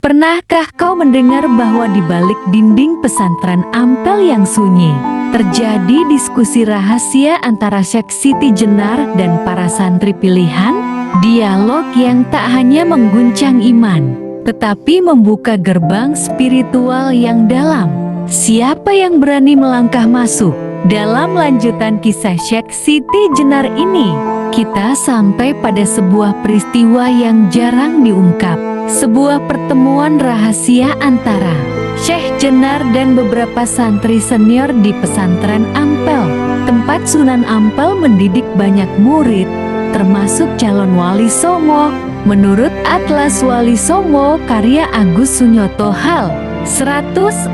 Pernahkah kau mendengar bahwa di balik dinding pesantren Ampel yang sunyi, terjadi diskusi rahasia antara Syekh Siti Jenar dan para santri pilihan? Dialog yang tak hanya mengguncang iman, tetapi membuka gerbang spiritual yang dalam. Siapa yang berani melangkah masuk? Dalam lanjutan kisah Syekh Siti Jenar ini, kita sampai pada sebuah peristiwa yang jarang diungkap. Sebuah pertemuan rahasia antara Syekh Jenar dan beberapa santri senior di pesantren Ampel, tempat Sunan Ampel mendidik banyak murid, termasuk calon Wali Songo. Menurut Atlas Wali Songo karya Agus Sunyoto hal 145,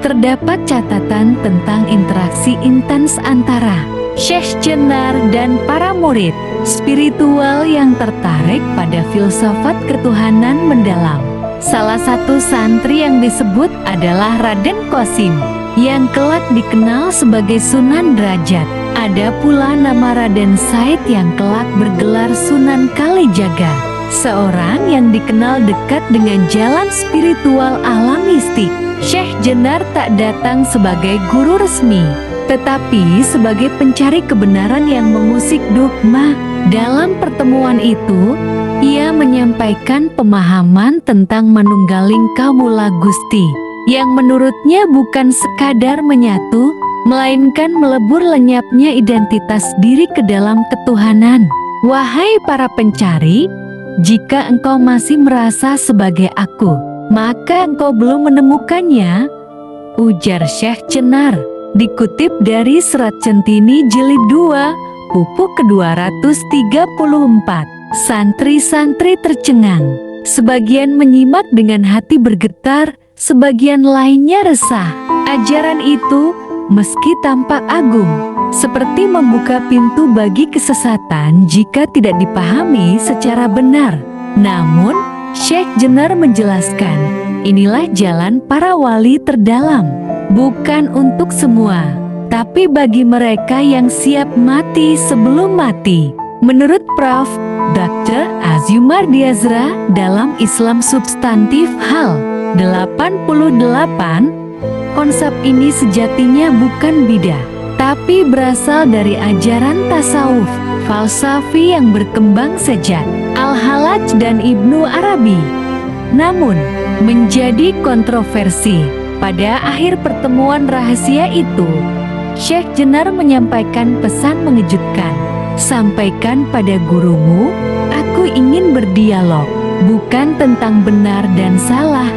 terdapat catatan tentang interaksi intens antara Syekh Jenar dan para murid spiritual yang tertarik pada filsafat ketuhanan mendalam. Salah satu santri yang disebut adalah Raden Qasim, yang kelak dikenal sebagai Sunan Derajat. Ada pula nama Raden Said yang kelak bergelar Sunan Kalijaga, seorang yang dikenal dekat dengan jalan spiritual alam mistik. Syekh Jenar tak datang sebagai guru resmi, tetapi sebagai pencari kebenaran yang mengusik dogma. Dalam pertemuan itu, ia menyampaikan pemahaman tentang manunggaling Kamula Gusti, yang menurutnya bukan sekadar menyatu, melainkan melebur lenyapnya identitas diri ke dalam ketuhanan. Wahai para pencari, jika engkau masih merasa sebagai aku, maka engkau belum menemukannya, ujar Syekh Jenar. Dikutip dari Serat Centini Jilid 2, pupuk ke-234. Santri-santri tercengang. Sebagian menyimak dengan hati bergetar, sebagian lainnya resah. Ajaran itu, meski tampak agung, seperti membuka pintu bagi kesesatan jika tidak dipahami secara benar. Namun, Syekh Jenar menjelaskan, inilah jalan para wali terdalam. Bukan untuk semua, tapi bagi mereka yang siap mati sebelum mati. Menurut Prof. Dr. Azumar Diazra dalam Islam Substantif hal 88, konsep ini sejatinya bukan bidah, tapi berasal dari ajaran tasawuf falsafi yang berkembang sejak Al-Hallaj dan Ibnu Arabi. Namun, menjadi kontroversi. Pada akhir pertemuan rahasia itu, Syekh Jenar menyampaikan pesan mengejutkan. Sampaikan pada gurumu, aku ingin berdialog, bukan tentang benar dan salah,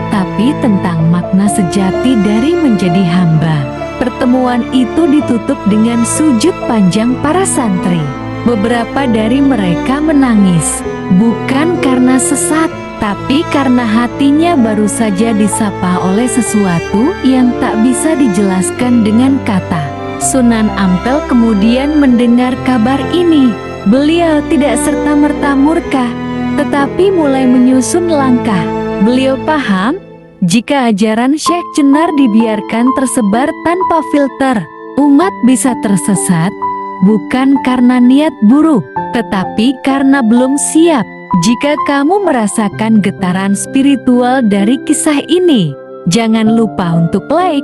tapi tentang makna sejati dari menjadi hamba. Pertemuan itu ditutup dengan sujud panjang para santri. Beberapa dari mereka menangis, bukan karena sesat, tapi karena hatinya baru saja disapa oleh sesuatu yang tak bisa dijelaskan dengan kata. Sunan Ampel kemudian mendengar kabar ini. Beliau tidak serta-merta murka, tetapi mulai menyusun langkah. Beliau paham, jika ajaran Syekh Jenar dibiarkan tersebar tanpa filter, umat bisa tersesat, bukan karena niat buruk, tetapi karena belum siap. Jika kamu merasakan getaran spiritual dari kisah ini, jangan lupa untuk like,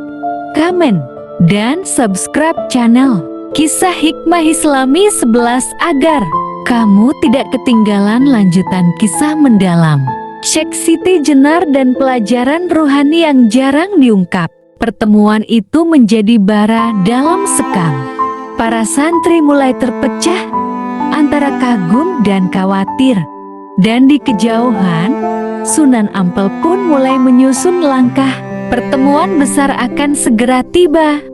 komen, dan subscribe channel Kisah Hikmah Islami 11 agar kamu tidak ketinggalan lanjutan kisah mendalam Syekh Siti Jenar dan pelajaran rohani yang jarang diungkap. Pertemuan itu menjadi bara dalam sekam. Para santri mulai terpecah antara kagum dan khawatir. Dan di kejauhan, Sunan Ampel pun mulai menyusun langkah. Pertemuan besar akan segera tiba.